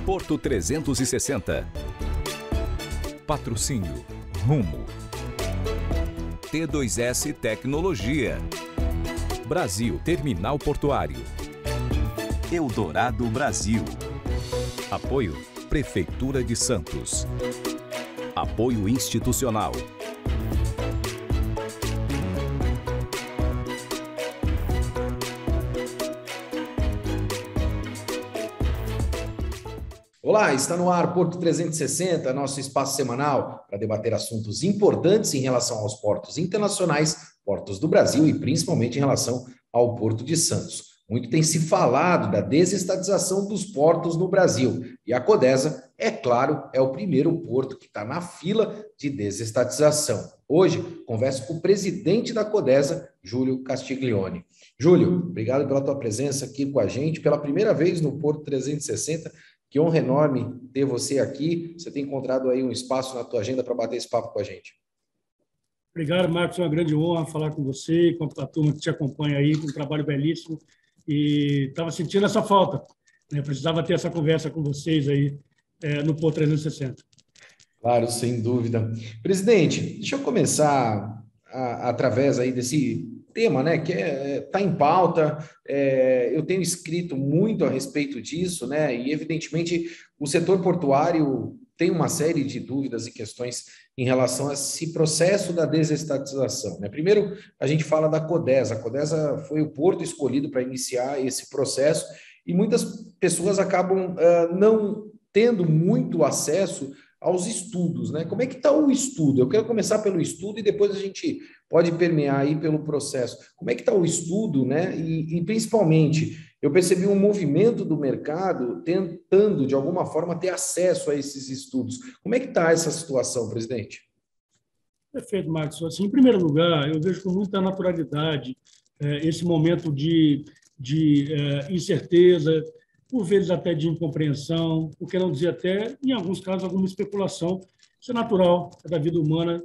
Porto 360. Patrocínio Rumo. T2S Tecnologia. Brasil Terminal Portuário. Eldorado Brasil. Apoio Prefeitura de Santos. Apoio institucional. Olá, está no ar Porto 360, nosso espaço semanal para debater assuntos importantes em relação aos portos internacionais, portos do Brasil e principalmente em relação ao Porto de Santos. Muito tem se falado da desestatização dos portos no Brasil e a Codesa, é claro, é o primeiro porto que está na fila de desestatização. Hoje, converso com o presidente da Codesa, Júlio Castiglione. Júlio, obrigado pela tua presença aqui com a gente, pela primeira vez no Porto 360. Que honra enorme ter você aqui. Você tem encontrado aí um espaço na tua agenda para bater esse papo com a gente. Obrigado, Marcos. É uma grande honra falar com você e com a turma que te acompanha aí, com um trabalho belíssimo. E estava sentindo essa falta, né? Precisava ter essa conversa com vocês aí no Porto 360. Claro, sem dúvida. Presidente, deixa eu começar através aí desse tema, né, que está em pauta. Eu tenho escrito muito a respeito disso, né, e evidentemente o setor portuário tem uma série de dúvidas e questões em relação a esse processo da desestatização, né? Primeiro, a gente fala da Codesa. A Codesa foi o porto escolhido para iniciar esse processo e muitas pessoas acabam não tendo muito acesso aos estudos, né? Como é que está o estudo? Eu quero começar pelo estudo e depois a gente pode permear aí pelo processo. Como é que está o estudo, né? E principalmente, eu percebi um movimento do mercado tentando, de alguma forma, ter acesso a esses estudos. Como é que está essa situação, presidente? Perfeito, Marcos. Assim, em primeiro lugar, eu vejo com muita naturalidade esse momento de incerteza, por vezes até de incompreensão, por que não dizer até, em alguns casos, alguma especulação. Isso é natural, é da vida humana,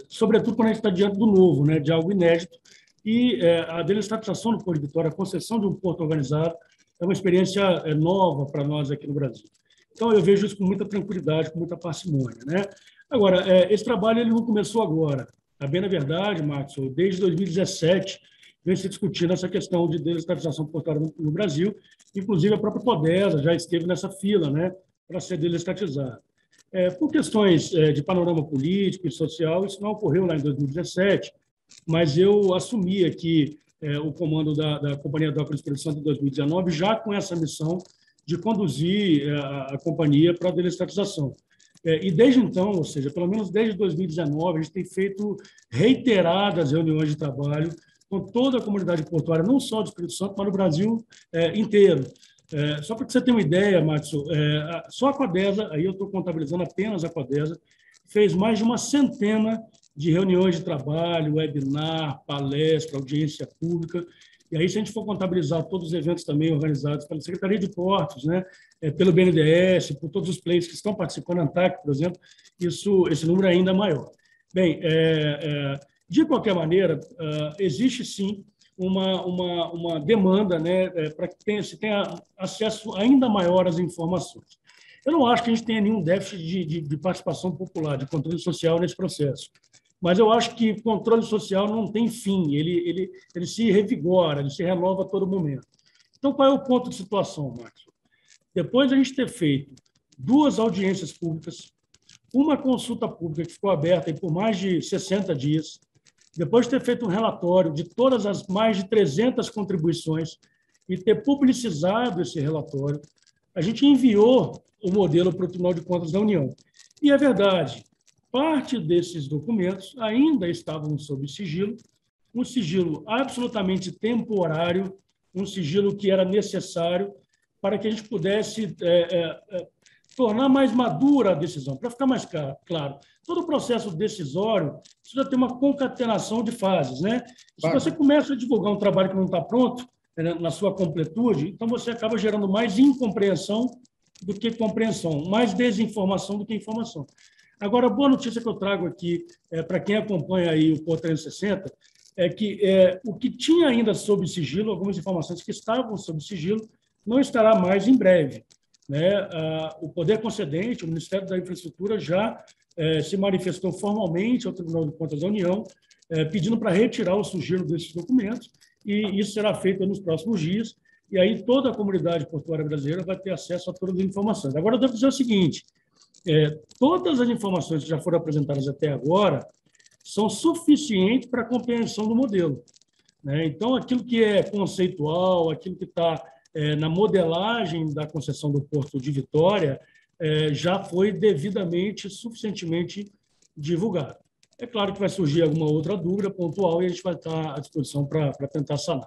sobretudo quando a gente está diante do novo, né, de algo inédito. E a desestatização do Porto de Vitória, a concessão de um porto organizado, é uma experiência nova para nós aqui no Brasil. Então, eu vejo isso com muita tranquilidade, com muita parcimônia, né? Agora, esse trabalho ele não começou agora. A bem na verdade, Marcos, desde 2017, vem se discutindo essa questão de desestatização portuária no Brasil. Inclusive, a própria Codesa já esteve nessa fila, né, para ser desestatizada. Por questões de panorama político e social, isso não ocorreu lá em 2017, mas eu assumi aqui o comando da Companhia Docas Espírito Santo em 2019, já com essa missão de conduzir a companhia para a desestatização. E desde então, ou seja, pelo menos desde 2019, a gente tem feito reiteradas reuniões de trabalho com toda a comunidade portuária, não só do Espírito Santo, mas no Brasil inteiro. Só para que você tenha uma ideia, Márcio, só a Codesa, aí eu estou contabilizando apenas a Codesa, fez mais de uma centena de reuniões de trabalho, webinar, palestra, audiência pública. E aí, se a gente for contabilizar todos os eventos também organizados pela Secretaria de Portos, né, pelo BNDES, por todos os players que estão participando, a ANTAC, por exemplo, esse número é ainda maior. Bem, de qualquer maneira, existe sim uma demanda, né, para que se tenha acesso ainda maior às informações. Eu não acho que a gente tenha nenhum déficit de participação popular, de controle social nesse processo, mas eu acho que controle social não tem fim, ele se revigora, ele se renova a todo momento. Então, qual é o ponto de situação, Marcos? Depois de a gente ter feito 2 audiências públicas, uma consulta pública que ficou aberta por mais de 60 dias, depois de ter feito um relatório de todas as mais de 300 contribuições e ter publicizado esse relatório, a gente enviou o modelo para o Tribunal de Contas da União. E é verdade, parte desses documentos ainda estavam sob sigilo, um sigilo absolutamente temporário, um sigilo que era necessário para que a gente pudesse tornar mais madura a decisão. Para ficar mais claro, todo o processo decisório precisa ter uma concatenação de fases, né? Se você começa a divulgar um trabalho que não está pronto, na sua completude, então você acaba gerando mais incompreensão do que compreensão, mais desinformação do que informação. Agora, a boa notícia que eu trago aqui para quem acompanha aí o Porto 360 é que o que tinha ainda sob sigilo, algumas informações que estavam sob sigilo, não estará mais em breve. né, o poder concedente, o Ministério da Infraestrutura, já se manifestou formalmente ao Tribunal de Contas da União, pedindo para retirar o sigilo desses documentos, e isso será feito nos próximos dias, e aí toda a comunidade portuária brasileira vai ter acesso a todas as informações. Agora, eu devo dizer o seguinte, todas as informações que já foram apresentadas até agora são suficientes para a compreensão do modelo, né? Então, aquilo que é conceitual, aquilo que está na modelagem da concessão do Porto de Vitória, já foi devidamente, suficientemente divulgado. É claro que vai surgir alguma outra dúvida pontual e a gente vai estar à disposição para tentar sanar.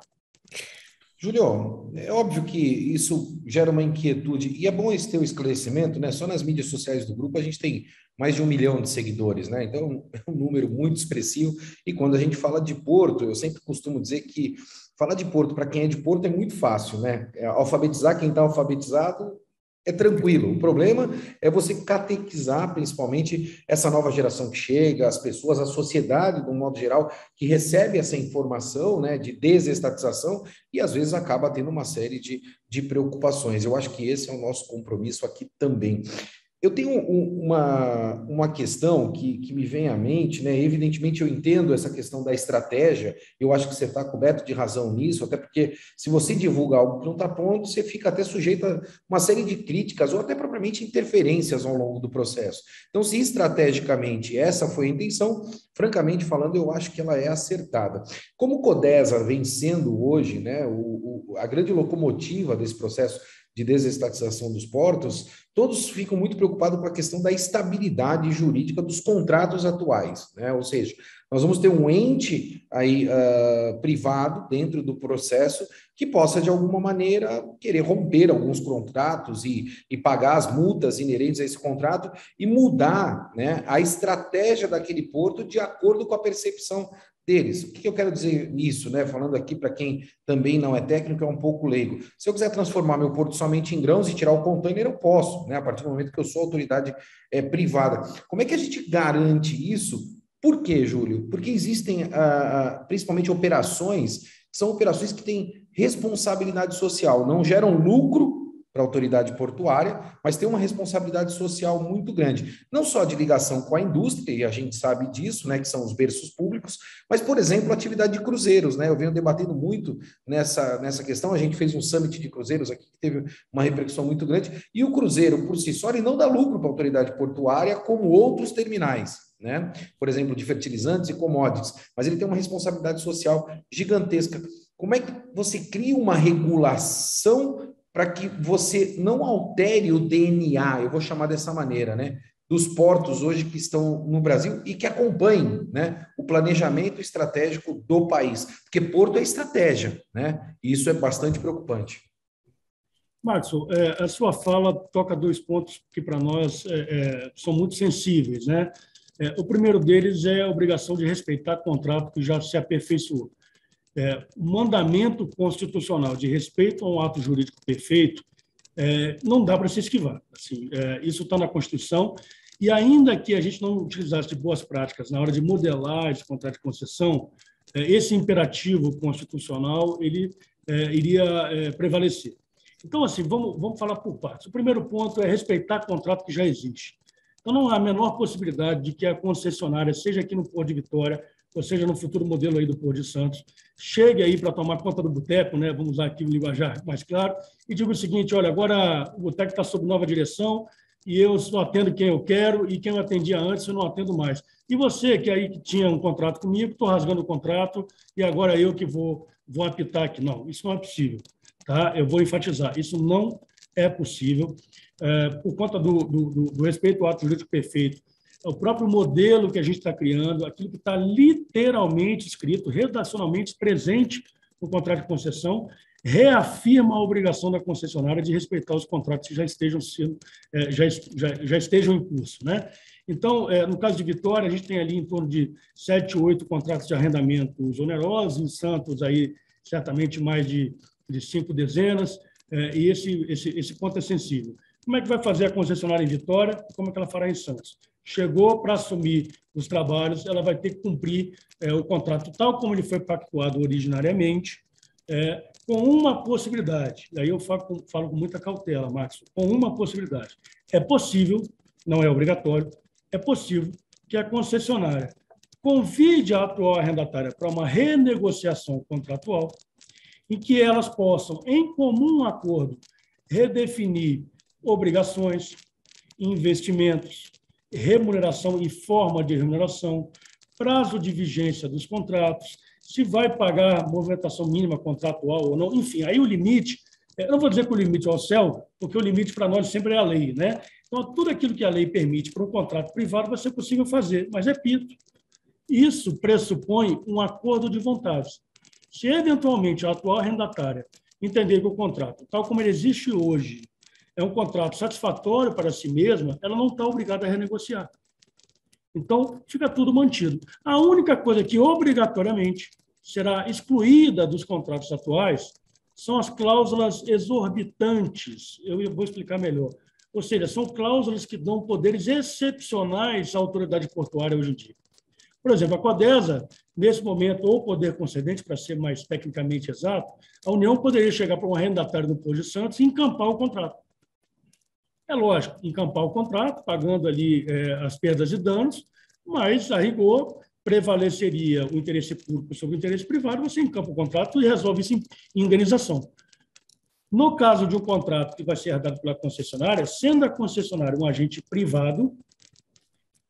Júlio, é óbvio que isso gera uma inquietude, e é bom esse teu esclarecimento, né? Só nas mídias sociais do grupo a gente tem mais de 1 milhão de seguidores, né? Então é um número muito expressivo, e quando a gente fala de Porto, eu sempre costumo dizer que falar de Porto para quem é de Porto é muito fácil, né? Alfabetizar quem está alfabetizado é tranquilo. O problema é você catequizar, principalmente, essa nova geração que chega, as pessoas, a sociedade, de um modo geral, que recebe essa informação, né, de desestatização e, às vezes, acaba tendo uma série de preocupações. Eu acho que esse é o nosso compromisso aqui também. Eu tenho uma questão que me vem à mente, né? Evidentemente, eu entendo essa questão da estratégia, eu acho que você está coberto de razão nisso, até porque se você divulga algo que não está pronto, você fica até sujeito a uma série de críticas ou até propriamente interferências ao longo do processo. Então, se estrategicamente essa foi a intenção, francamente falando, eu acho que ela é acertada. Como o Codesa vem sendo hoje, né, a grande locomotiva desse processo de desestatização dos portos, todos ficam muito preocupados com a questão da estabilidade jurídica dos contratos atuais, né? Ou seja, nós vamos ter um ente aí, privado dentro do processo que possa, de alguma maneira, querer romper alguns contratos e pagar as multas inerentes a esse contrato e mudar, né, a estratégia daquele porto de acordo com a percepção deles. O que eu quero dizer nisso, né? Falando aqui para quem também não é técnico, é um pouco leigo. Se eu quiser transformar meu porto somente em grãos e tirar o container, eu posso, né? A partir do momento que eu sou autoridade privada. Como é que a gente garante isso? Por quê, Júlio? Porque existem, principalmente, operações, que são operações que têm responsabilidade social, não geram lucro para a autoridade portuária, mas tem uma responsabilidade social muito grande, não só de ligação com a indústria, e a gente sabe disso, né, que são os berços públicos, mas, por exemplo, a atividade de cruzeiros, né? Eu venho debatendo muito nessa questão, a gente fez um summit de cruzeiros aqui, que teve uma repercussão muito grande, e o cruzeiro, por si só, ele não dá lucro para a autoridade portuária como outros terminais, né? Por exemplo, de fertilizantes e commodities, mas ele tem uma responsabilidade social gigantesca. Como é que você cria uma regulação para que você não altere o DNA, eu vou chamar dessa maneira, né, dos portos hoje que estão no Brasil e que acompanhem, né, o planejamento estratégico do país, porque porto é estratégia, né, e isso é bastante preocupante. Marcos, a sua fala toca 2 pontos que para nós são muito sensíveis, né? O primeiro deles é a obrigação de respeitar o contrato que já se aperfeiçoou. O mandamento constitucional de respeito a um ato jurídico perfeito não dá para se esquivar. Assim, isso está na Constituição, e ainda que a gente não utilizasse de boas práticas na hora de modelar esse contrato de concessão, esse imperativo constitucional ele iria prevalecer. Então, assim, vamos falar por partes. O primeiro ponto é respeitar o contrato que já existe. Então, não há a menor possibilidade de que a concessionária, seja aqui no Porto de Vitória, ou seja, no futuro modelo aí do Porto de Santos, chegue aí para tomar conta do boteco, né? Vamos usar aqui um linguajar mais claro, e diga o seguinte: olha, agora o boteco está sob nova direção e eu só atendo quem eu quero, e quem eu atendia antes eu não atendo mais. E você que aí que tinha um contrato comigo, estou rasgando o contrato e agora eu que vou apitar aqui. Não, isso não é possível. Tá? Eu vou enfatizar, isso não é possível, por conta do respeito ao ato jurídico perfeito. O próprio modelo que a gente está criando, aquilo que está literalmente escrito, redacionalmente presente no contrato de concessão, reafirma a obrigação da concessionária de respeitar os contratos que já estejam em curso, né? Então, no caso de Vitória, a gente tem ali em torno de 7, 8 contratos de arrendamentos onerosos, em Santos, aí, certamente mais de 5 dezenas, e esse ponto é sensível. Como é que vai fazer a concessionária em Vitória e como é que ela fará em Santos? Chegou para assumir os trabalhos, ela vai ter que cumprir o contrato tal como ele foi pactuado originariamente, com uma possibilidade, e aí eu falo com muita cautela, Marcos, com uma possibilidade. É possível, não é obrigatório, é possível que a concessionária convide a atual arrendatária para uma renegociação contratual, em que elas possam, em comum acordo, redefinir obrigações, investimentos, remuneração e forma de remuneração, prazo de vigência dos contratos, se vai pagar movimentação mínima contratual ou não, enfim, aí o limite, eu não vou dizer que o limite é o céu, porque o limite para nós sempre é a lei, né? Então, tudo aquilo que a lei permite para um contrato privado vai ser possível fazer, mas, repito, isso pressupõe um acordo de vontades. Se, eventualmente, a atual arrendatária entender que o contrato, tal como ele existe hoje, é um contrato satisfatório para si mesma, ela não está obrigada a renegociar. Então, fica tudo mantido. A única coisa que, obrigatoriamente, será excluída dos contratos atuais são as cláusulas exorbitantes. Eu vou explicar melhor. Ou seja, são cláusulas que dão poderes excepcionais à autoridade portuária hoje em dia. Por exemplo, a Codesa, nesse momento, ou poder concedente, para ser mais tecnicamente exato, a União poderia chegar para um arrendatário do Porto de Santos e encampar o contrato. É lógico, encampar o contrato, pagando ali as perdas e danos, mas, a rigor, prevaleceria o interesse público sobre o interesse privado, você encampa o contrato e resolve isso em indenização. No caso de um contrato que vai ser herdado pela concessionária, sendo a concessionária um agente privado,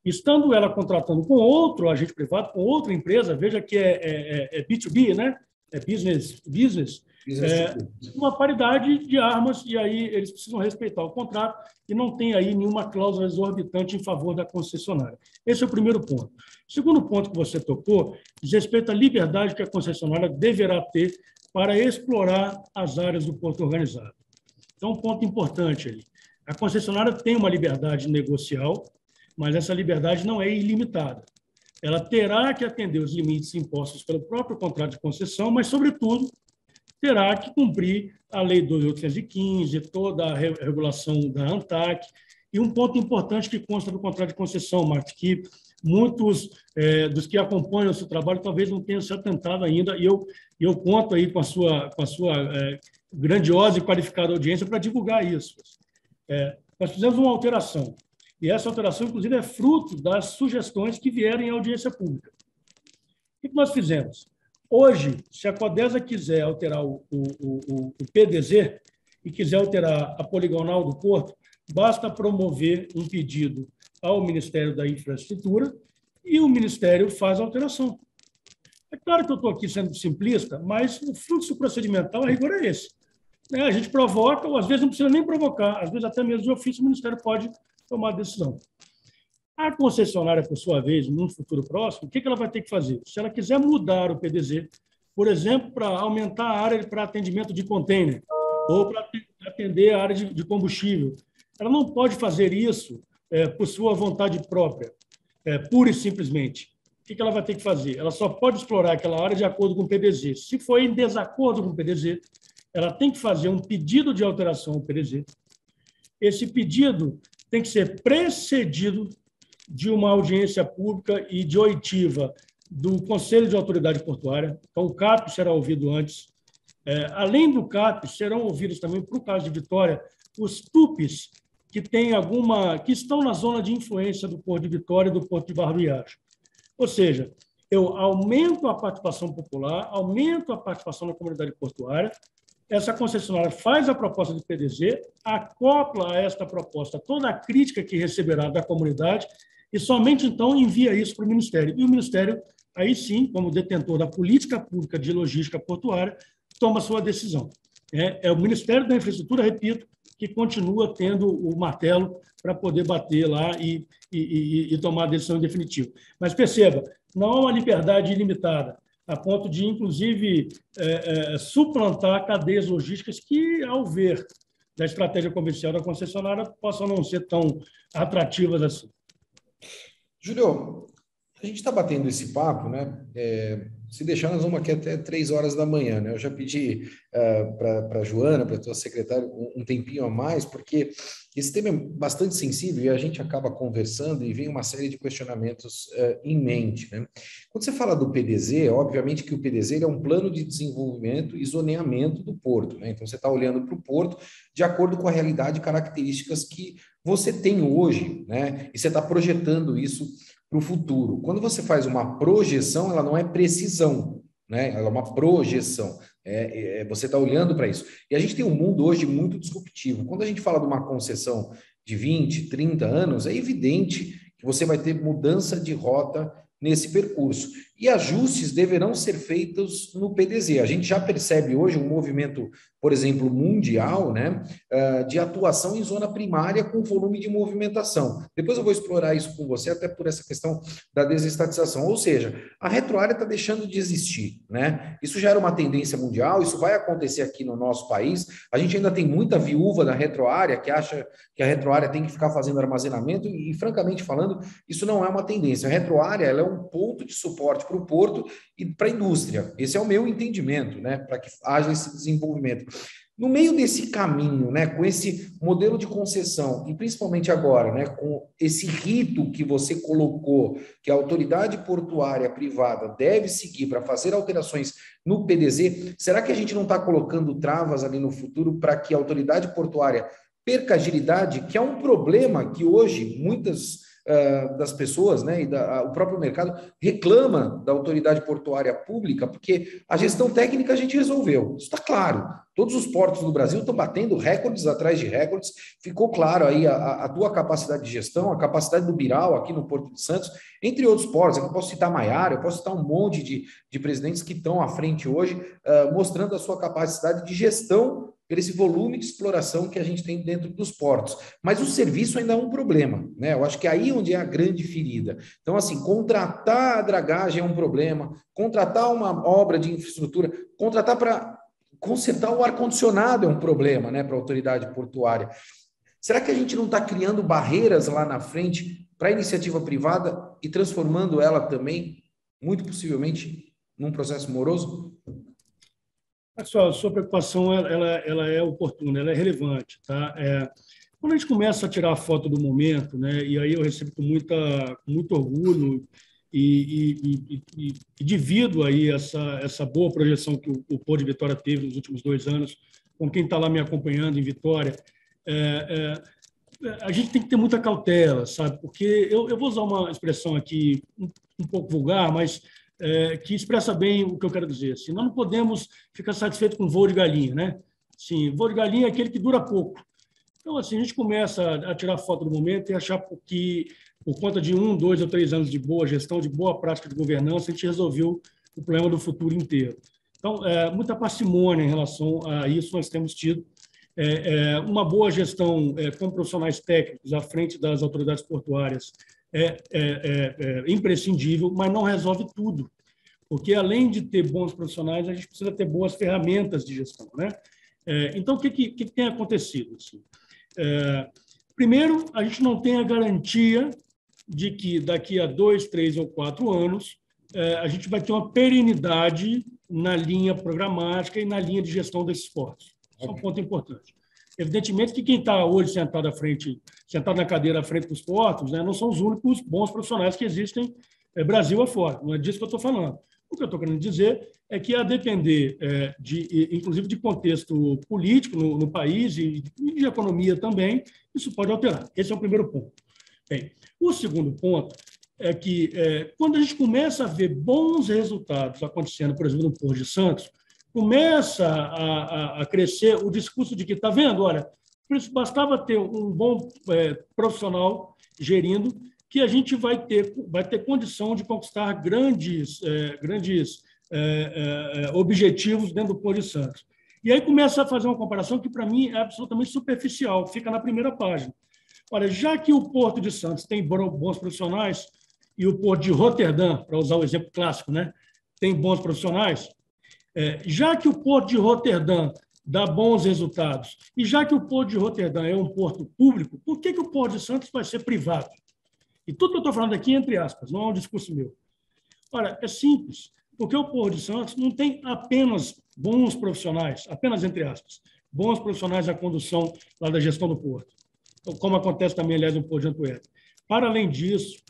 estando ela contratando com outro agente privado, com outra empresa, veja que é B2B, né? É business, uma paridade de armas, e aí eles precisam respeitar o contrato e não tem aí nenhuma cláusula exorbitante em favor da concessionária. Esse é o primeiro ponto. O segundo ponto que você tocou diz respeito à liberdade que a concessionária deverá ter para explorar as áreas do porto organizado. Então, um ponto importante ali. A concessionária tem uma liberdade negocial, mas essa liberdade não é ilimitada. Ela terá que atender os limites impostos pelo próprio contrato de concessão, mas, sobretudo, terá que cumprir a Lei 2.815, toda a regulação da ANTAC. E um ponto importante que consta do contrato de concessão, Marcos, que muitos dos que acompanham o seu trabalho talvez não tenham se atentado ainda, e eu conto aí com a sua grandiosa e qualificada audiência para divulgar isso. Nós fizemos uma alteração, e essa alteração, inclusive, é fruto das sugestões que vieram em audiência pública. O que nós fizemos? Hoje, se a Codesa quiser alterar o PDZ e quiser alterar a poligonal do Porto, basta promover um pedido ao Ministério da Infraestrutura e o Ministério faz a alteração. É claro que eu estou aqui sendo simplista, mas o fluxo procedimental, a rigor, é esse. A gente provoca, ou às vezes não precisa nem provocar, às vezes até mesmo de ofício o Ministério pode tomar a decisão. A concessionária, por sua vez, num futuro próximo, o que ela vai ter que fazer? Se ela quiser mudar o PDZ, por exemplo, para aumentar a área para atendimento de container ou para atender a área de combustível, ela não pode fazer isso por sua vontade própria, pura e simplesmente. O que ela vai ter que fazer? Ela só pode explorar aquela área de acordo com o PDZ. Se for em desacordo com o PDZ, ela tem que fazer um pedido de alteração ao PDZ. Esse pedido tem que ser precedido de uma audiência pública e de oitiva do Conselho de Autoridade Portuária. Então, o CAP será ouvido antes. Além do CAP, serão ouvidos também, para o caso de Vitória, os TUPs que estão na zona de influência do Porto de Vitória e do Porto de Barra do Riacho. Ou seja, eu aumento a participação popular, aumento a participação da comunidade portuária, essa concessionária faz a proposta do PDZ, acopla a esta proposta toda a crítica que receberá da comunidade e somente então envia isso para o Ministério. E o Ministério, aí sim, como detentor da política pública de logística portuária, toma sua decisão. É o Ministério da Infraestrutura, repito, que continua tendo o martelo para poder bater lá e tomar a decisão definitiva. Mas perceba, não há uma liberdade ilimitada, a ponto de, inclusive, suplantar cadeias logísticas que, ao ver da estratégia comercial da concessionária, possam não ser tão atrativas assim. Júlio, a gente está batendo esse papo, né? Se deixar, nós vamos aqui até 3 horas da manhã, né? Eu já pedi para a Joana, para a tua secretária, um tempinho a mais, porque esse tema é bastante sensível e a gente acaba conversando e vem uma série de questionamentos em mente, né? Quando você fala do PDZ, obviamente que o PDZ ele é um plano de desenvolvimento e zoneamento do porto, né? Então, você está olhando para o porto de acordo com a realidade e características que você tem hoje, né? E você está projetando isso para o futuro. Quando você faz uma projeção, ela não é precisão, né? Ela é uma projeção. Você está olhando para isso. E a gente tem um mundo hoje muito disruptivo. Quando a gente fala de uma concessão de 20, 30 anos, é evidente que você vai ter mudança de rota nesse percurso. E ajustes deverão ser feitos no PDZ. A gente já percebe hoje um movimento, por exemplo, mundial, né, de atuação em zona primária com volume de movimentação. Depois eu vou explorar isso com você, até por essa questão da desestatização. Ou seja, a retroárea está deixando de existir, né? Isso já era uma tendência mundial, isso vai acontecer aqui no nosso país. A gente ainda tem muita viúva da retroárea que acha que a retroárea tem que ficar fazendo armazenamento e, francamente falando, isso não é uma tendência. A retroárea ela é um ponto de suporte para o porto e para a indústria. Esse é o meu entendimento, né, para que haja esse desenvolvimento. No meio desse caminho, né, com esse modelo de concessão, e principalmente agora, né, com esse rito que você colocou, que a autoridade portuária privada deve seguir para fazer alterações no PDZ, será que a gente não está colocando travas ali no futuro para que a autoridade portuária perca agilidade, que é um problema que hoje muitas das pessoas, né, e o próprio mercado reclama da autoridade portuária pública, porque a gestão técnica a gente resolveu, isso está claro. Todos os portos do Brasil estão batendo recordes atrás de recordes, ficou claro aí a tua capacidade de gestão, a capacidade do Biral aqui no Porto de Santos, entre outros portos. Eu posso citar Maiara, eu posso citar um monte de presidentes que estão à frente hoje, mostrando a sua capacidade de gestão por esse volume de exploração que a gente tem dentro dos portos. Mas o serviço ainda é um problema, né? Eu acho que é aí onde é a grande ferida. Então, assim, contratar a dragagem é um problema, contratar uma obra de infraestrutura, contratar para consertar o ar-condicionado é um problema, né, para a autoridade portuária. Será que a gente não está criando barreiras lá na frente para a iniciativa privada e transformando ela também, muito possivelmente, num processo moroso? Pessoal, a sua preocupação ela é oportuna, ela é relevante. Tá? Quando a gente começa a tirar a foto do momento, né, e aí eu recebo com muito orgulho e divido aí essa boa projeção que o Porto de Vitória teve nos últimos 2 anos, com quem está lá me acompanhando em Vitória, a gente tem que ter muita cautela, sabe? Porque eu vou usar uma expressão aqui um pouco vulgar, mas que expressa bem o que eu quero dizer. Assim, nós não podemos ficar satisfeitos com voo de galinha, né? Sim, voo de galinha é aquele que dura pouco. Então, assim, a gente começa a tirar foto do momento e achar que, por conta de 1, 2 ou 3 anos de boa gestão, de boa prática de governança, a gente resolveu o problema do futuro inteiro. Então, muita parcimônia em relação a isso nós temos tido. Uma boa gestão com profissionais técnicos à frente das autoridades portuárias é imprescindível, mas não resolve tudo, porque, além de ter bons profissionais, a gente precisa ter boas ferramentas de gestão, né? Então, o que tem acontecido? Assim? Primeiro, a gente não tem a garantia de que, daqui a 2, 3 ou 4 anos, a gente vai ter uma perenidade na linha programática e na linha de gestão desses portos. Isso é um ponto importante. Evidentemente que quem está hoje sentado na cadeira à frente dos portos, né, não são os únicos bons profissionais que existem Brasil afora. Não é disso que eu estou falando. O que eu estou querendo dizer é que, a depender, inclusive, de contexto político no país e de economia também, isso pode alterar. Esse é o primeiro ponto. Bem, o segundo ponto é que, quando a gente começa a ver bons resultados acontecendo, por exemplo, no Porto de Santos, começa a crescer o discurso de que, está vendo, olha, por isso bastava ter um bom profissional gerindo, que a gente vai ter condição de conquistar grandes objetivos dentro do Porto de Santos. E aí começa a fazer uma comparação que, para mim, é absolutamente superficial, fica na primeira página. Olha, já que o Porto de Santos tem bons profissionais e o Porto de Roterdã, para usar o exemplo clássico, né, tem bons profissionais, já que o Porto de Roterdã dá bons resultados e já que o Porto de Roterdã é um porto público, por que o Porto de Santos vai ser privado? E tudo que eu estou falando aqui é entre aspas, não é um discurso meu. Olha, é simples, Porque o Porto de Santos não tem apenas bons profissionais, apenas entre aspas, bons profissionais da condução lá da gestão do porto, como acontece também, aliás, no Porto de Antuérpia. Para além disso,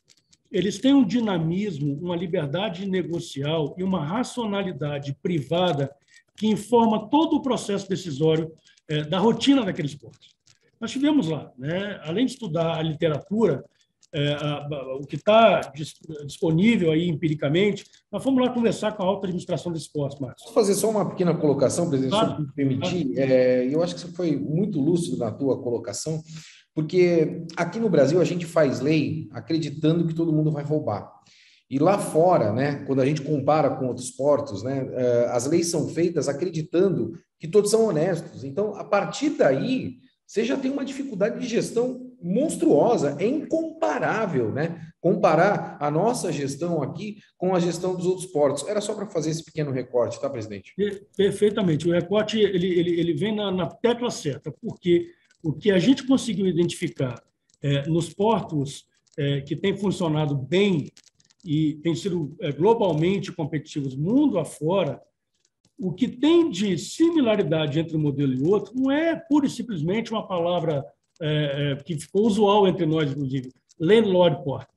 eles têm um dinamismo, uma liberdade negocial e uma racionalidade privada que informa todo o processo decisório da rotina daqueles portos. Nós tivemos lá, né, além de estudar a literatura, o que está disponível aí empiricamente, nós fomos lá conversar com a alta administração desses portos, Márcio. Vou fazer só uma pequena colocação, presidente, Claro, se me permitir. claro. Eu acho que você foi muito lúcido na tua colocação, porque aqui no Brasil a gente faz lei acreditando que todo mundo vai roubar. E lá fora, né, quando a gente compara com outros portos, né, as leis são feitas acreditando que todos são honestos. Então, a partir daí, você já tem uma dificuldade de gestão monstruosa, é incomparável, né? Comparar a nossa gestão aqui com a gestão dos outros portos. Era só para fazer esse pequeno recorte, tá, presidente? Perfeitamente. O recorte ele vem na tecla certa, porque o que a gente conseguiu identificar nos portos que têm funcionado bem e têm sido globalmente competitivos mundo afora, o que tem de similaridade entre um modelo e outro não é pura e simplesmente uma palavra que ficou usual entre nós, inclusive, landlord port.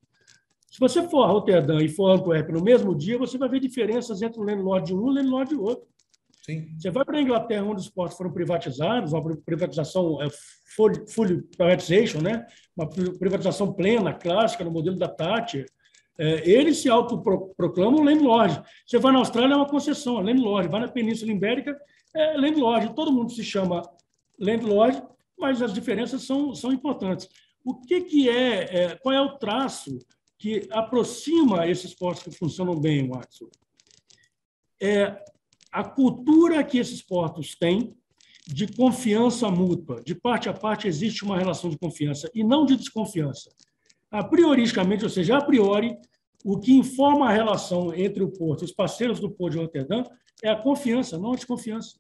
Se você for a Roterdã e for a Antuérpia no mesmo dia, você vai ver diferenças entre o landlord de um e o landlord de outro. Sim. Você vai para a Inglaterra, onde os portos foram privatizados, uma privatização full privatization, né? Uma privatização plena, clássica, no modelo da Thatcher. Eles se autoproclamam landlord. Você vai na Austrália, é uma concessão, é landlord. Vai na Península Ibérica, é landlord. Todo mundo se chama landlord, mas as diferenças são importantes. Qual é o traço que aproxima esses portos que funcionam bem, Watson? A cultura que esses portos têm de confiança mútua. De parte a parte existe uma relação de confiança e não de desconfiança. A prioristicamente, ou seja, a priori, o que informa a relação entre o porto e os parceiros do Porto de Roterdã é a confiança, não a desconfiança.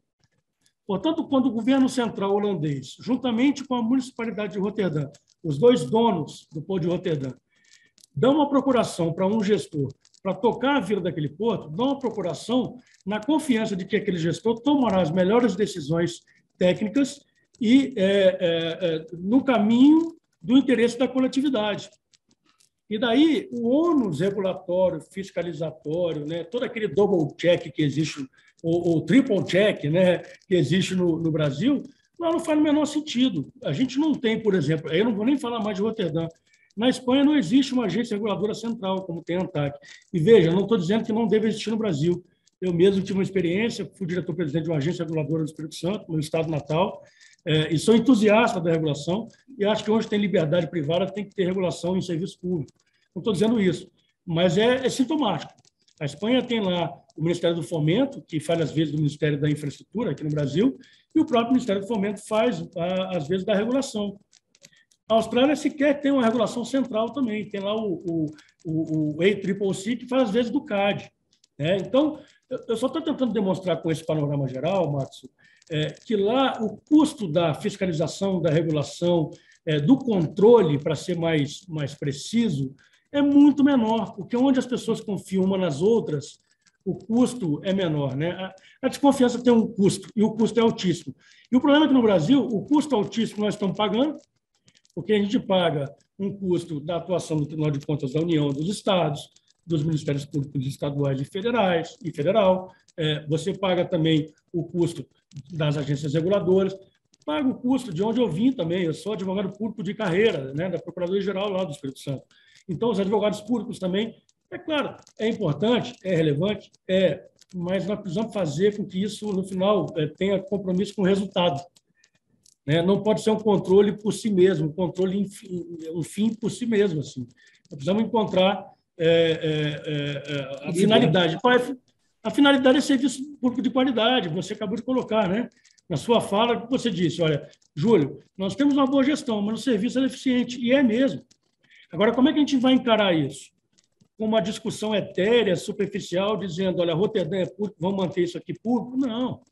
Portanto, quando o governo central holandês, juntamente com a municipalidade de Roterdã, os dois donos do Porto de Roterdã, dão uma procuração para um gestor para tocar a vida daquele porto, dão uma procuração na confiança de que aquele gestor tomará as melhores decisões técnicas e no caminho do interesse da coletividade. E daí o ônus regulatório, fiscalizatório, né, todo aquele double check que existe, ou triple check, né, que existe no Brasil, não faz o menor sentido. A gente não tem, por exemplo, eu não vou nem falar mais de Roterdã, na Espanha não existe uma agência reguladora central, como tem a ANTAC. E veja, não estou dizendo que não deve existir no Brasil. Eu mesmo tive uma experiência, fui diretor-presidente de uma agência reguladora do Espírito Santo, no estado natal, e sou entusiasta da regulação, e acho que onde tem liberdade privada tem que ter regulação em serviço público. Não estou dizendo isso, mas é sintomático. A Espanha tem lá o Ministério do Fomento, que faz, às vezes, do Ministério da Infraestrutura, aqui no Brasil, e o próprio Ministério do Fomento faz, às vezes, da regulação. A Austrália sequer tem uma regulação central também, tem lá o ACCC, que faz, às vezes, do CAD. Né? Então, eu só estou tentando demonstrar com esse panorama geral, Márcio, que lá o custo da fiscalização, da regulação, do controle, para ser mais preciso, é muito menor, porque onde as pessoas confiam umas nas outras, o custo é menor. Né? A desconfiança tem um custo, e o custo é altíssimo. E o problema é que no Brasil, o custo altíssimo nós estamos pagando, porque a gente paga um custo da atuação do Tribunal de Contas da União, dos Estados, dos Ministérios Públicos estaduais e federal. Você paga também o custo das agências reguladoras, paga o custo de onde eu vim também. Eu sou advogado público de carreira, né, da Procuradoria-Geral lá do Espírito Santo. Então, os advogados públicos também, é claro, é importante, é relevante, mas nós precisamos fazer com que isso, no final, tenha compromisso com o resultado. Não pode ser um controle por si mesmo, um fim por si mesmo. Assim. Nós precisamos encontrar a finalidade. A finalidade é serviço público de qualidade, você acabou de colocar, né? Na sua fala, você disse, olha, Júlio, nós temos uma boa gestão, mas o serviço é deficiente, e é mesmo. Agora, como é que a gente vai encarar isso? Com uma discussão etérea, superficial, dizendo, olha, Roterdã é público, vamos manter isso aqui público? Não.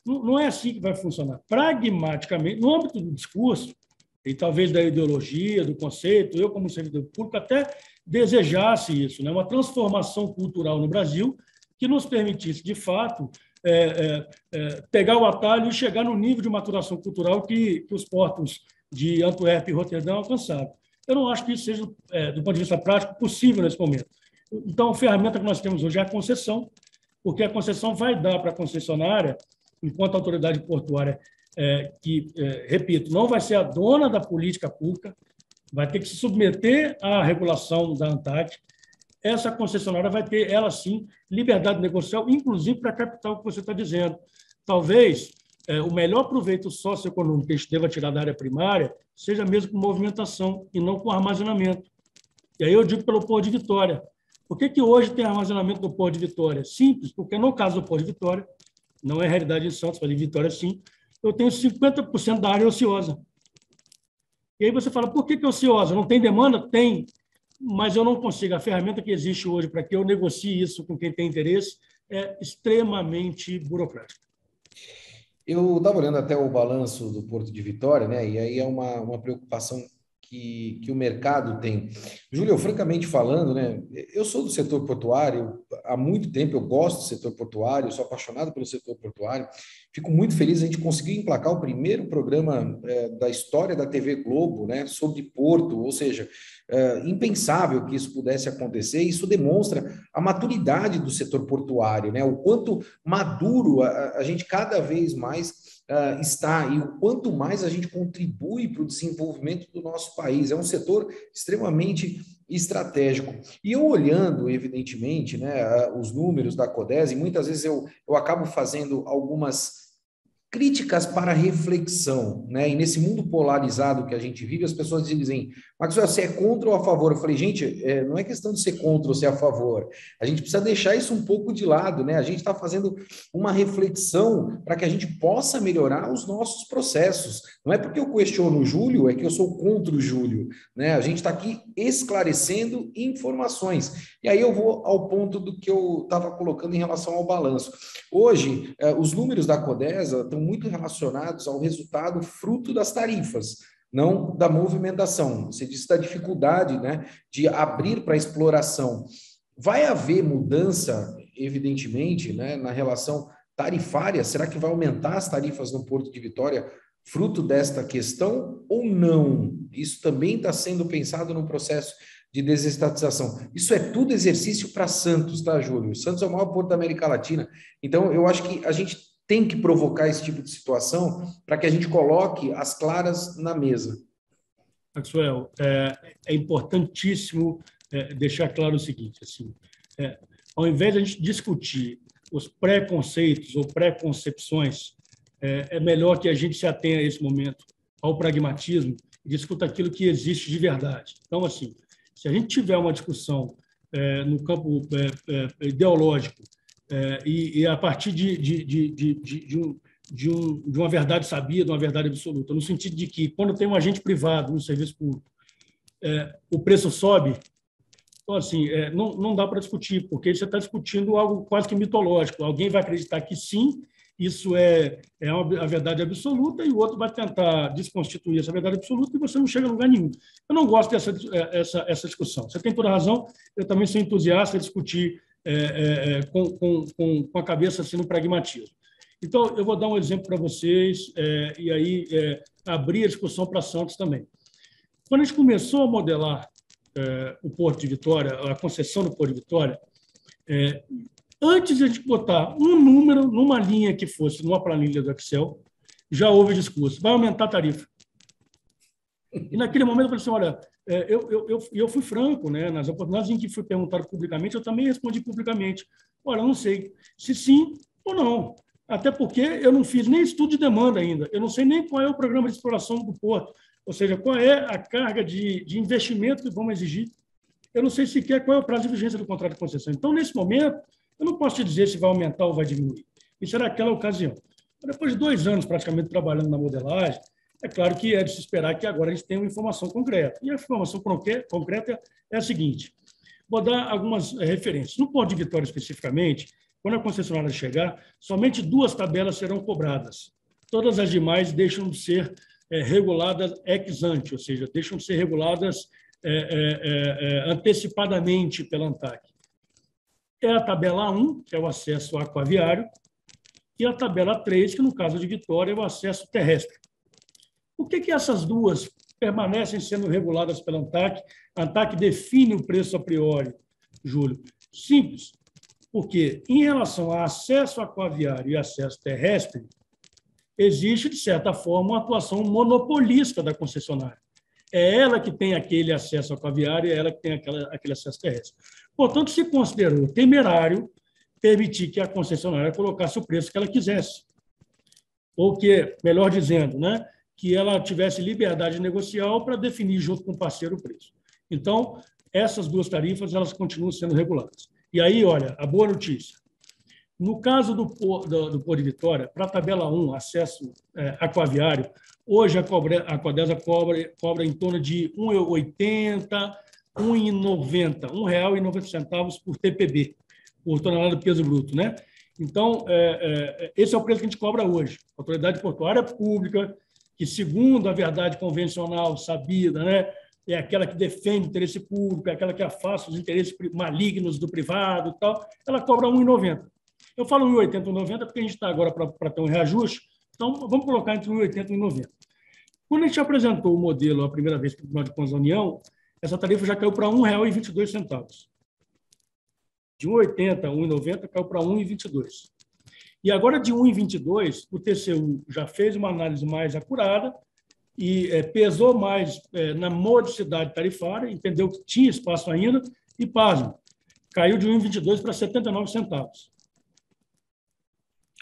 Não é assim que vai funcionar. Pragmaticamente, no âmbito do discurso, e talvez da ideologia, do conceito, eu, como servidor público, até desejasse isso, né? Uma transformação cultural no Brasil que nos permitisse, de fato, pegar o atalho e chegar no nível de maturação cultural que os portos de Antuérpia e Roterdão alcançaram. Eu não acho que isso seja, do ponto de vista prático, possível nesse momento. Então, a ferramenta que nós temos hoje é a concessão, porque a concessão vai dar para a concessionária, enquanto autoridade portuária, repito, não vai ser a dona da política pública, vai ter que se submeter à regulação da ANTAC. Essa concessionária vai ter, ela sim, liberdade negocial, inclusive para captar o que você está dizendo. Talvez o melhor proveito socioeconômico que a gente deva tirar da área primária seja mesmo com movimentação e não com armazenamento. E aí eu digo pelo Porto de Vitória. Por que hoje tem armazenamento no Porto de Vitória? Simples, porque no caso do Porto de Vitória, não é realidade em Santos, mas em Vitória sim, eu tenho 50% da área ociosa. E aí você fala, por que ociosa? Não tem demanda? Tem, mas eu não consigo. A ferramenta que existe hoje para que eu negocie isso com quem tem interesse é extremamente burocrática. Eu estava olhando até o balanço do Porto de Vitória, né? E aí é uma preocupação que o mercado tem. Júlio, francamente falando, né? Eu sou do setor portuário há muito tempo, eu gosto do setor portuário, sou apaixonado pelo setor portuário. Fico muito feliz a gente conseguir emplacar o primeiro programa da história da TV Globo, né? Sobre Porto, ou seja, impensável que isso pudesse acontecer. Isso demonstra a maturidade do setor portuário, né? O quanto maduro a gente cada vez mais está e o quanto mais a gente contribui para o desenvolvimento do nosso país. É um setor extremamente estratégico. E eu olhando, evidentemente, né, os números da Codese, muitas vezes eu acabo fazendo algumas críticas para reflexão, né? E nesse mundo polarizado que a gente vive, as pessoas dizem, Maxwell, você é contra ou a favor? Eu falei, gente, não é questão de ser contra ou ser a favor. A gente precisa deixar isso um pouco de lado, né? A gente está fazendo uma reflexão para que a gente possa melhorar os nossos processos. Não é porque eu questiono o Júlio, é que eu sou contra o Júlio, né? A gente está aqui esclarecendo informações. E aí eu vou ao ponto do que eu estava colocando em relação ao balanço. Hoje, os números da Codesa estão muito relacionados ao resultado fruto das tarifas, não da movimentação. Você disse da dificuldade, né, de abrir para exploração. Vai haver mudança, evidentemente, né, na relação tarifária? Será que vai aumentar as tarifas no Porto de Vitória fruto desta questão ou não? Isso também está sendo pensado no processo de desestatização. Isso é tudo exercício para Santos, tá, Júlio? Santos é o maior porto da América Latina. Então, eu acho que a gente tem que provocar esse tipo de situação para que a gente coloque as claras na mesa. Maxwell, é importantíssimo deixar claro o seguinte, assim, ao invés de a gente discutir os preconceitos ou preconcepções, é melhor que a gente se atenha a esse momento ao pragmatismo e discuta aquilo que existe de verdade. Então, assim, se a gente tiver uma discussão no campo ideológico e a partir de uma verdade sabida, de uma verdade absoluta, no sentido de que, quando tem um agente privado no serviço público, o preço sobe, então, assim, não dá para discutir, porque você está discutindo algo quase que mitológico. Alguém vai acreditar que sim, isso é a verdade absoluta, e o outro vai tentar desconstituir essa verdade absoluta e você não chega a lugar nenhum. Eu não gosto dessa discussão. Você tem toda a razão, eu também sou entusiasta de discutir com a cabeça assim, no pragmatismo. Então, eu vou dar um exemplo para vocês e aí abrir a discussão para Santos também. Quando a gente começou a modelar o Porto de Vitória, a concessão do Porto de Vitória, antes de a gente botar um número numa linha que fosse numa planilha do Excel, já houve discurso, vai aumentar a tarifa. E naquele momento eu falei assim, olha, eu fui franco, né? Nas oportunidades em que fui perguntado publicamente, eu também respondi publicamente. Olha, eu não sei se sim ou não. Até porque eu não fiz nem estudo de demanda ainda. Eu não sei nem qual é o programa de exploração do porto, ou seja, qual é a carga de investimento que vamos exigir. Eu não sei sequer qual é o prazo de vigência do contrato de concessão. Então, nesse momento, eu não posso te dizer se vai aumentar ou vai diminuir. Isso era aquela ocasião. Depois de 2 anos praticamente trabalhando na modelagem, é claro que é de se esperar que agora a gente tenha uma informação concreta. E a informação concreta é a seguinte. Vou dar algumas referências. No Porto de Vitória, especificamente, quando a concessionária chegar, somente 2 tabelas serão cobradas. Todas as demais deixam de ser reguladas ex ante, ou seja, deixam de ser reguladas antecipadamente pela ANTAQ. É a tabela 1, que é o acesso aquaviário, e a tabela 3, que, no caso de Vitória, é o acesso terrestre. Por que essas duas permanecem sendo reguladas pela ANTAQ? A ANTAQ define o preço a priori, Júlio. Simples, porque, em relação a acesso aquaviário e acesso terrestre, existe, de certa forma, uma atuação monopolista da concessionária. É ela que tem aquele acesso aquaviário, é ela que tem aquele acesso terrestre. Portanto, se considerou temerário permitir que a concessionária colocasse o preço que ela quisesse. Ou que, melhor dizendo, né, que ela tivesse liberdade negocial para definir junto com o parceiro o preço. Então, essas duas tarifas elas continuam sendo reguladas. E aí, olha, a boa notícia. No caso do Porto de Vitória, para a tabela 1, acesso aquaviário, hoje a Codesa cobra em torno de R$ 1,80, R$ 1,90, R$ 1,90 por TPB, por tonelada de peso bruto, né? Então, esse é o preço que a gente cobra hoje. A autoridade portuária pública, que, segundo a verdade convencional sabida, né, é aquela que defende o interesse público, é aquela que afasta os interesses malignos do privado e tal, ela cobra R$ 1,90. Eu falo R$ 1,80, R$ 1,90 porque a gente está agora para ter um reajuste, então vamos colocar entre R$ 1,80 e R$ 1,90. Quando a gente apresentou o modelo a primeira vez para o Tribunal de Contas da União, essa tarifa já caiu para R$ 1,22. De R$ 1,80 a R$ 1,90 caiu para R$ 1,22. E agora, de R$ 1,22, o TCU já fez uma análise mais acurada e pesou mais na modicidade tarifária, entendeu que tinha espaço ainda e, pasmo, caiu de R$ 1,22 para 79 centavos.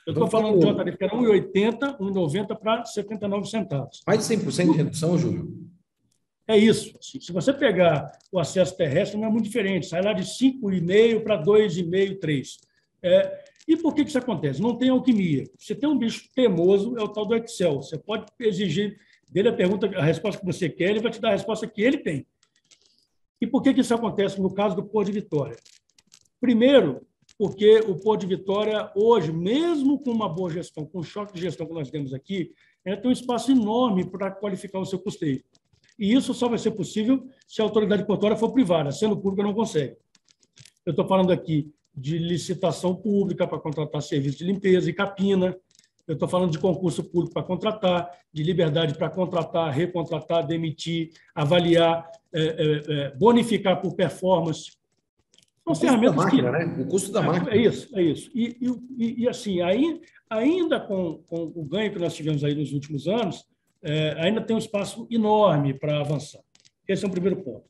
Eu estou falando de uma tarifa que era R$ 1,80, R$ 1,90 para 79 centavos. Mais de 100% de redução, Júlio? É isso. Se você pegar o acesso terrestre, não é muito diferente. Sai lá de 5,5 para 2,5, 3. E por que isso acontece? Não tem alquimia. Você tem um bicho teimoso, é o tal do Excel. Você pode exigir dele a resposta que você quer, ele vai te dar a resposta que ele tem. E por que isso acontece no caso do Porto de Vitória? Primeiro, porque o Porto de Vitória, hoje, mesmo com uma boa gestão, com o choque de gestão que nós temos aqui, tem um espaço enorme para qualificar o seu custeio. E isso só vai ser possível se a autoridade portuária for privada. Sendo pública, não consegue. Eu estou falando aqui de licitação pública para contratar serviço de limpeza e capina. Eu estou falando de concurso público para contratar, de liberdade para contratar, recontratar, demitir, avaliar, bonificar por performance. São ferramentas da máquina, né? O custo da máquina. É isso. E assim, ainda com o ganho que nós tivemos aí nos últimos anos, ainda tem um espaço enorme para avançar. Esse é o primeiro ponto.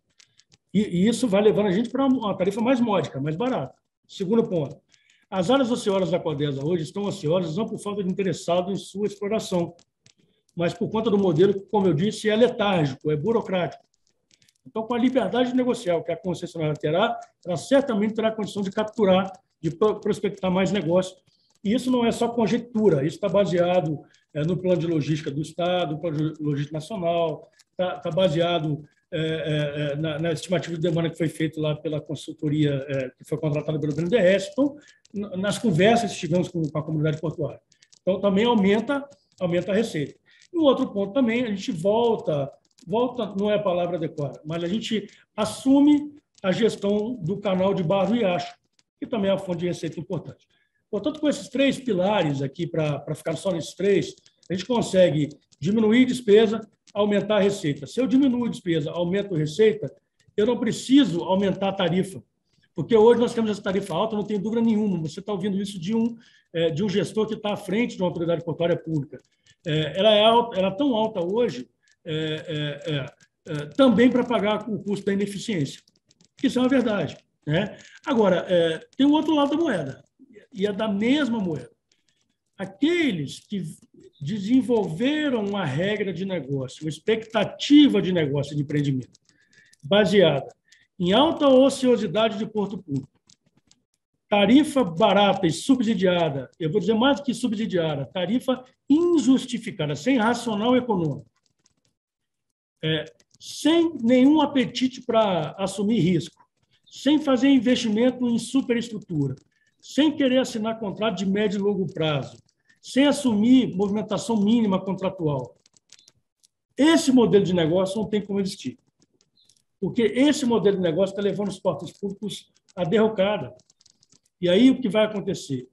E isso vai levando a gente para uma tarifa mais módica, mais barata. Segundo ponto, as áreas ociosas da Codesa hoje estão ociosas não por falta de interessado em sua exploração, mas por conta do modelo que, como eu disse, é letárgico, é burocrático. Então, com a liberdade negocial que a concessionária terá, ela certamente terá condição de capturar, de prospectar mais negócio. E isso não é só conjectura, isso está baseado no plano de logística do Estado, no plano de logística nacional, está baseado na estimativa de demanda que foi feita lá pela consultoria que foi contratada pelo BNDES. Então, nas conversas que tivemos com a comunidade portuária. Então, também aumenta a receita. E um outro ponto também, a gente volta não é a palavra adequada, mas a gente assume a gestão do canal de Barro e Riacho, que também é uma fonte de receita importante. Portanto, com esses três pilares aqui, para ficar só nesses três, a gente consegue diminuir despesa, aumentar a receita. Se eu diminuo a despesa, aumento a receita, eu não preciso aumentar a tarifa, porque hoje nós temos essa tarifa alta, não tenho dúvida nenhuma. Você está ouvindo isso de um gestor que está à frente de uma autoridade portuária pública. Ela é tão alta hoje, também para pagar o custo da ineficiência. Isso é uma verdade, né? Agora, tem o outro lado da moeda, e é da mesma moeda. Aqueles que desenvolveram uma regra de negócio, uma expectativa de negócio, de empreendimento, baseada em alta ociosidade de porto público, tarifa barata e subsidiada, eu vou dizer mais do que subsidiada, tarifa injustificada, sem racional econômico, sem nenhum apetite para assumir risco, sem fazer investimento em superestrutura, sem querer assinar contrato de médio e longo prazo, sem assumir movimentação mínima contratual. Esse modelo de negócio não tem como existir. porque esse modelo de negócio está levando os portos públicos à derrocada. E aí o que vai acontecer?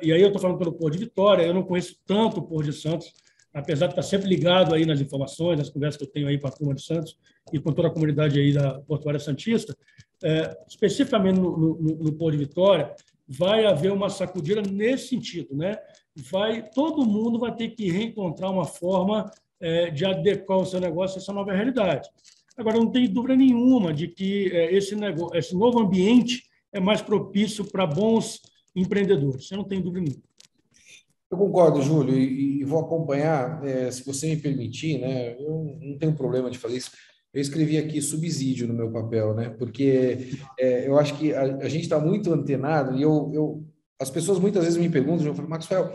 E aí eu estou falando pelo Porto de Vitória, eu não conheço tanto o Porto de Santos, apesar de estar sempre ligado aí nas informações, nas conversas que eu tenho aí com a turma de Santos e com toda a comunidade aí da Portuária Santista, especificamente no Porto de Vitória, vai haver uma sacudida nesse sentido, né? Todo mundo vai ter que reencontrar uma forma de adequar o seu negócio a essa nova realidade. Agora, não tem dúvida nenhuma de que esse novo ambiente é mais propício para bons empreendedores. Eu não tenho dúvida nenhuma. Eu concordo, Júlio, e vou acompanhar, se você me permitir, né? Eu não tenho problema de fazer isso. Eu escrevi aqui subsídio no meu papel, né? Porque eu acho que a gente está muito antenado e as pessoas muitas vezes me perguntam, eu falo, Maxwell,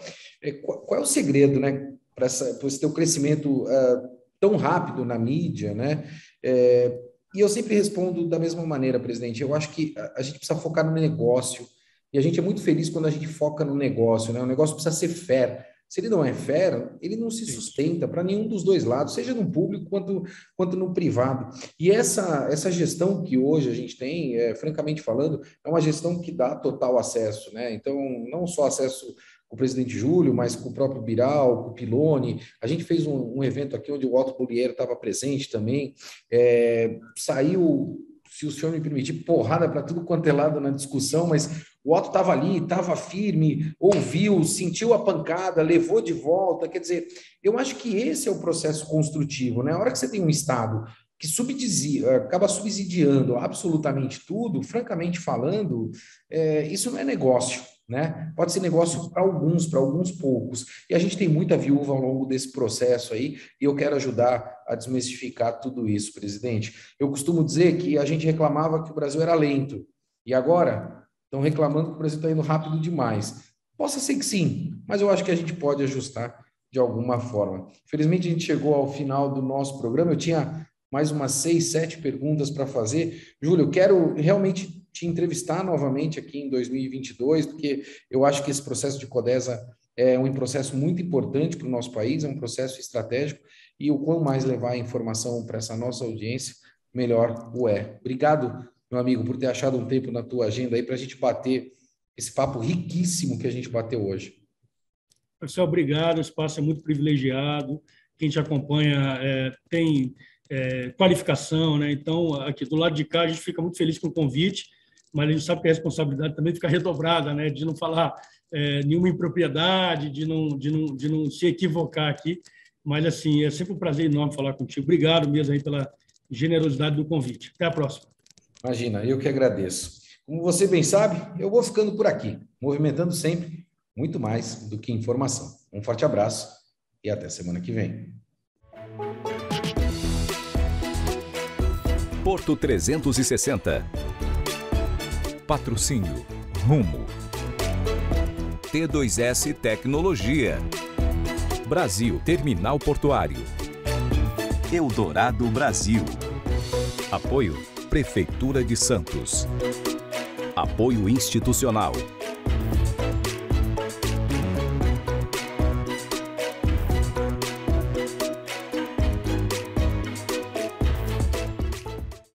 qual é o segredo, né, para esse teu crescimento tão rápido na mídia, né? E eu sempre respondo da mesma maneira, presidente. Eu acho que a gente precisa focar no negócio. E a gente é muito feliz quando a gente foca no negócio, né? O negócio precisa ser fair. Se ele não é fair, ele não se sustenta para nenhum dos dois lados, seja no público quanto no privado. E essa gestão que hoje a gente tem, francamente falando, é uma gestão que dá total acesso, né? Então, não só acesso com o presidente Júlio, mas com o próprio Biral, com o Piloni. A gente fez um evento aqui onde o Otto Bolliero estava presente também. Saiu, se o senhor me permitir, porrada para tudo quanto é lado na discussão, mas o Otto estava ali, estava firme, ouviu, sentiu a pancada, levou de volta. Quer dizer, eu acho que esse é o processo construtivo, né? A hora que você tem um Estado que acaba subsidiando absolutamente tudo, francamente falando, isso não é negócio, né? Pode ser negócio para alguns poucos. E a gente tem muita viúva ao longo desse processo aí, e eu quero ajudar a desmistificar tudo isso, presidente. Eu costumo dizer que a gente reclamava que o Brasil era lento, e agora estão reclamando que o Brasil está indo rápido demais. Possa ser que sim, mas eu acho que a gente pode ajustar de alguma forma. Infelizmente, a gente chegou ao final do nosso programa. Eu tinha mais umas 6, 7 perguntas para fazer. Júlio, eu quero realmente te entrevistar novamente aqui em 2022, porque eu acho que esse processo de Codesa é um processo muito importante para o nosso país, é um processo estratégico, e o quanto mais levar a informação para essa nossa audiência, melhor o é. Obrigado, meu amigo, por ter achado um tempo na tua agenda aí para a gente bater esse papo riquíssimo que a gente bateu hoje. Marcelo, obrigado, o espaço é muito privilegiado, quem te acompanha tem qualificação, né? Então, aqui do lado de cá, a gente fica muito feliz com o convite, mas a gente sabe que a responsabilidade também fica redobrada, né? De não falar nenhuma impropriedade, de não se equivocar aqui, mas, assim, é sempre um prazer enorme falar contigo. Obrigado mesmo aí pela generosidade do convite. Até a próxima. Imagina, eu que agradeço. Como você bem sabe, eu vou ficando por aqui, movimentando sempre muito mais do que informação. Um forte abraço e até semana que vem. Porto 360. Patrocínio Rumo. T2S Tecnologia. Brasil Terminal Portuário. Eldorado Brasil. Apoio Prefeitura de Santos. Apoio institucional.